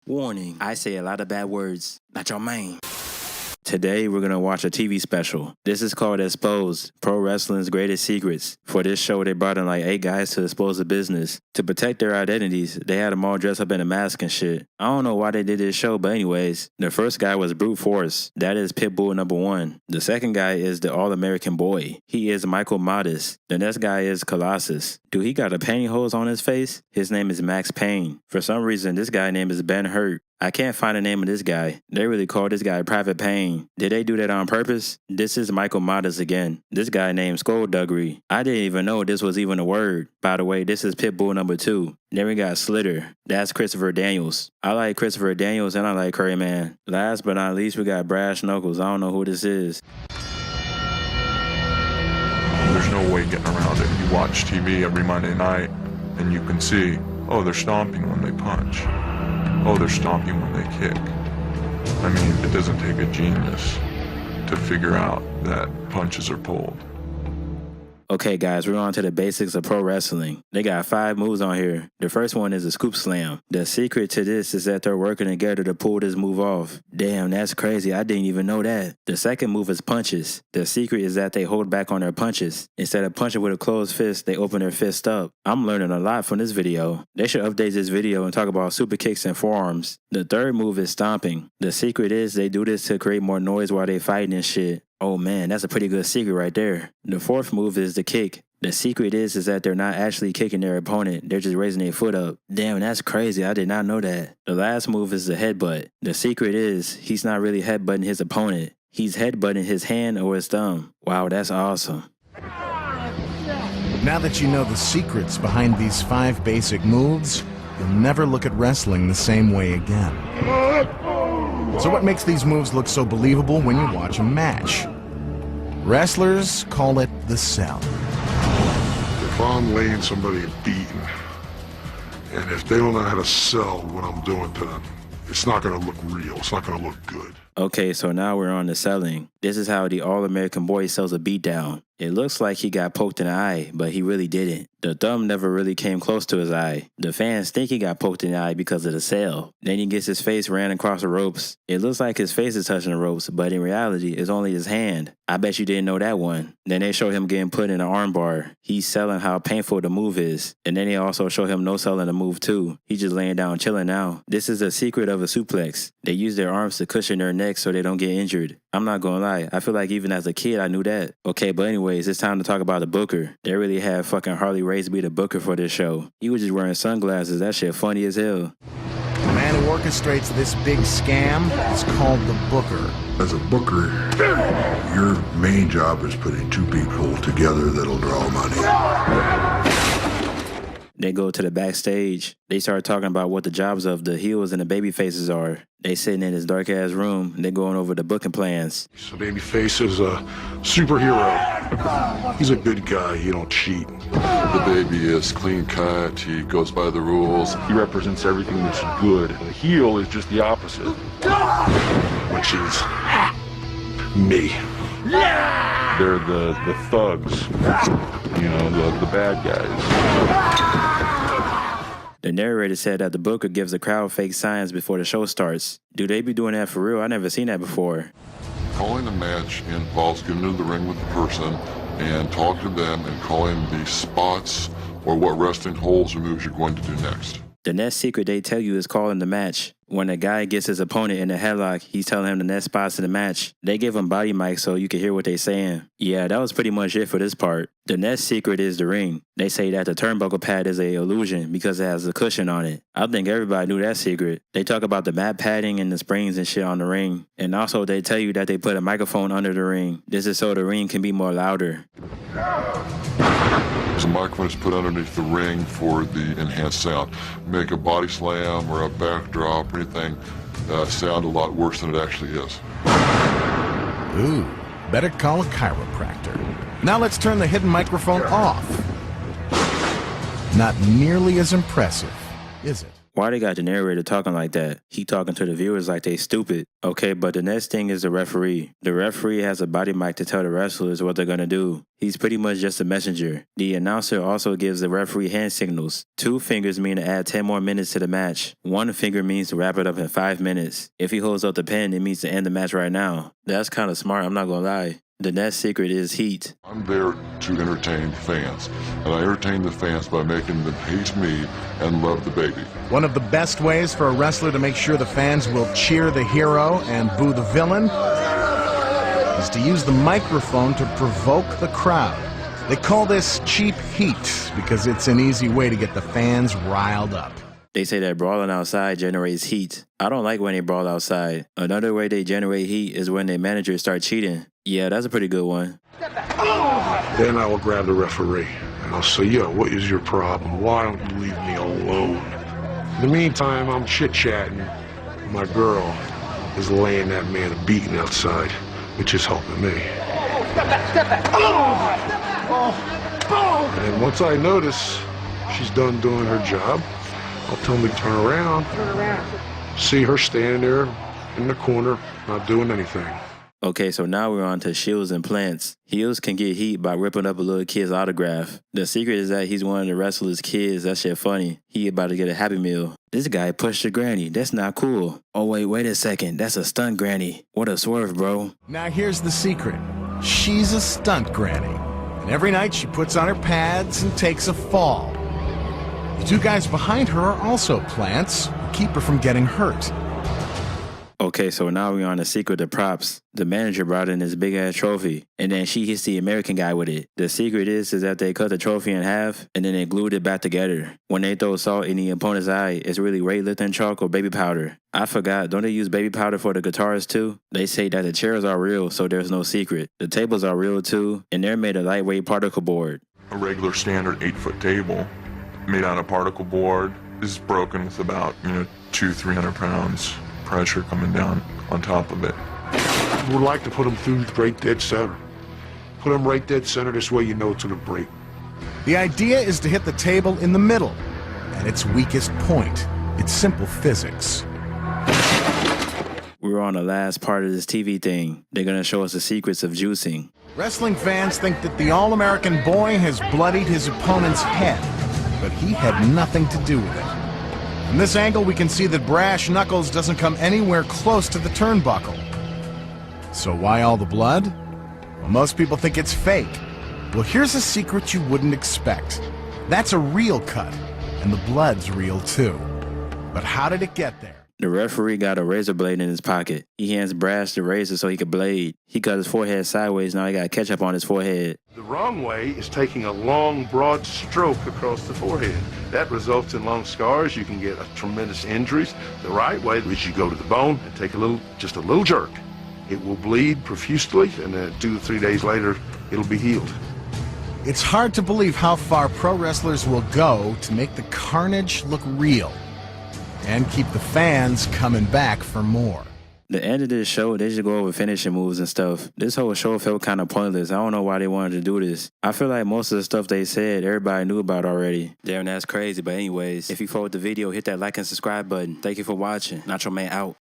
Warning, I say a lot of bad words. Nachomane. Today, we're going to watch a TV special. This is called Exposed, Pro Wrestling's Greatest Secrets. For this show, they brought in like 8 guys to expose the business. To protect their identities, they had them all dressed up in a mask and shit. I don't know why they did this show, but anyways, the first guy was Brute Force. That is Pitbull #1. The second guy is the All-American Boy. He is Michael Modest. The next guy is Colossus. Dude, he got a pantyhose on his face? His name is Max Payne. For some reason, this guy's name is Ben Hurt. I can't find the name of this guy. They really called this guy Private Payne. Did they do that on purpose? This is Michael Modest again. This guy named Skullduggery. I didn't even know this was even a word. By the way, this is Pitbull #2. Then we got Slither. That's Christopher Daniels. I like Christopher Daniels and I like Curry Man. Last but not least, we got Brash Knuckles. I don't know who this is. There's no way getting around it. You watch TV every Monday night and you can see, oh, they're stomping when they punch. Oh, they're stomping when they kick. I mean, it doesn't take a genius to figure out that punches are pulled. Okay guys, we're on to the basics of pro wrestling. They got 5 moves on here. The first one is a scoop slam. The secret to this is that they're working together to pull this move off. Damn, that's crazy. I didn't even know that. The second move is punches. The secret is that they hold back on their punches. Instead of punching with a closed fist, they open their fist up. I'm learning a lot from this video. They should update this video and talk about super kicks and forearms. The third move is stomping. The secret is they do this to create more noise while they fighting and shit. Oh man, that's a pretty good secret right there. The fourth move is the kick. The secret is that they're not actually kicking their opponent, they're just raising their foot up. Damn, that's crazy, I did not know that. The last move is the headbutt. The secret is he's not really headbutting his opponent. He's headbutting his hand or his thumb. Wow, that's awesome. Now that you know the secrets behind these 5 basic moves, you'll never look at wrestling the same way again. So what makes these moves look so believable when you watch a match? Wrestlers call it the sell. If I'm laying somebody beaten, and if they don't know how to sell what I'm doing to them, it's not going to look real. It's not going to look good. Okay, so now we're on the selling. This is how the All-American Boy sells a beatdown. It looks like he got poked in the eye, but he really didn't. The thumb never really came close to his eye. The fans think he got poked in the eye because of the sell. Then he gets his face ran across the ropes. It looks like his face is touching the ropes, but in reality, it's only his hand. I bet you didn't know that one. Then they show him getting put in an arm bar. He's selling how painful the move is. And then they also show him no selling the move too. He's just laying down chilling now. This is the secret of a suplex. They use their arms to cushion their necks so they don't get injured. I'm not gonna lie, I feel like even as a kid I knew that. Okay, but anyways, it's time to talk about the booker. They really had fucking Harley be the booker for this show. He was just wearing sunglasses. That shit funny as hell. The man who orchestrates this big scam is called the booker. As a booker, your main job is putting 2 people together that'll draw money. They go to the backstage. They start talking about what the jobs of the heels and the baby faces are. They sitting in this dark ass room. They going over the booking plans. So Babyface is a superhero. He's a good guy. He don't cheat. The baby is clean cut. He goes by the rules. He represents everything that's good. The heel is just the opposite. Which is me. They're the thugs. You know, the bad guys. The narrator said that the booker gives the crowd fake signs before the show starts. Do they be doing that for real? I never seen that before. Calling a match involves getting into the ring with the person and talking to them and calling the spots or what wrestling holds or moves you're going to do next. The next secret they tell you is calling the match. When a guy gets his opponent in a headlock, he's telling him the next spots in the match. They give him body mics so you can hear what they're saying. Yeah, that was pretty much it for this part. The next secret is the ring. They say that the turnbuckle pad is an illusion because it has a cushion on it. I think everybody knew that secret. They talk about the mat padding and the springs and shit on the ring. And also they tell you that they put a microphone under the ring. This is so the ring can be more louder. So a microphone is put underneath the ring for the enhanced sound. Make a body slam or a backdrop or anything sound a lot worse than it actually is. Ooh, better call a chiropractor. Now let's turn the hidden microphone off. Not nearly as impressive, is it? Why they got the narrator talking like that? He talking to the viewers like they stupid. Okay, but the next thing is the referee. The referee has a body mic to tell the wrestlers what they're gonna do. He's pretty much just a messenger. The announcer also gives the referee hand signals. 2 fingers mean to add 10 more minutes to the match. 1 finger means to wrap it up in 5 minutes. If he holds up the pen, it means to end the match right now. That's kind of smart, I'm not gonna lie. The next secret is heat. I'm there to entertain fans, and I entertain the fans by making them hate me and love the baby. One of the best ways for a wrestler to make sure the fans will cheer the hero and boo the villain is to use the microphone to provoke the crowd. They call this cheap heat because it's an easy way to get the fans riled up. They say that brawling outside generates heat. I don't like when they brawl outside. Another way they generate heat is when their managers start cheating. Yeah, that's a pretty good one. Then I will grab the referee and I'll say, yo, what is your problem? Why don't you leave me alone? In the meantime, I'm chit-chatting. My girl is laying that man a beating outside, which is helping me. Step back. And once I notice she's done doing her job, I'll tell him to turn around. See her standing there in the corner, not doing anything. Okay, so now we're on to shields and plants. Heels can get heat by ripping up a little kid's autograph. The secret is that he's one of the wrestler's kids. That shit funny. He about to get a Happy Meal. This guy pushed a granny. That's not cool. Oh wait a second. That's a stunt granny. What a swerve, bro. Now here's the secret. She's a stunt granny. And every night she puts on her pads and takes a fall. The 2 guys behind her are also plants who keep her from getting hurt. Okay, so now we're on the secret to props. The manager brought in this big ass trophy, and then she hits the American guy with it. The secret is that they cut the trophy in half, and then they glued it back together. When they throw salt in the opponent's eye, it's really weightlifting chalk or baby powder. I forgot, don't they use baby powder for the guitars too? They say that the chairs are real, so there's no secret. The tables are real too, and they're made of lightweight particle board. A regular standard 8-foot table made out of particle board is broken with about 200-300 pounds pressure coming down on top of it. We would like to put them through right dead center. Put them right dead center, this way you know it's gonna break. The idea is to hit the table in the middle, at its weakest point. It's simple physics. We're on the last part of this TV thing. They're gonna show us the secrets of juicing. Wrestling fans think that the All-American boy has bloodied his opponent's head, but he had nothing to do with it. From this angle, we can see that Brash Knuckles doesn't come anywhere close to the turnbuckle. So why all the blood? Well, most people think it's fake. Well, here's a secret you wouldn't expect. That's a real cut, and the blood's real too. But how did it get there? The referee got a razor blade in his pocket. He hands Brash the razor so he could blade. He cut his forehead sideways, now he got ketchup on his forehead. The wrong way is taking a long, broad stroke across the forehead. That results in long scars. You can get tremendous injuries. The right way is you go to the bone and take just a little jerk. It will bleed profusely, and then 2 to 3 days later, it'll be healed. It's hard to believe how far pro wrestlers will go to make the carnage look real and keep the fans coming back for more. The end of this show, they just go over finishing moves and stuff. This whole show felt kind of pointless. I don't know why they wanted to do this. I feel like most of the stuff they said, everybody knew about already. Damn, that's crazy. But anyways, if you followed the video, hit that like and subscribe button. Thank you for watching. Nachomane out.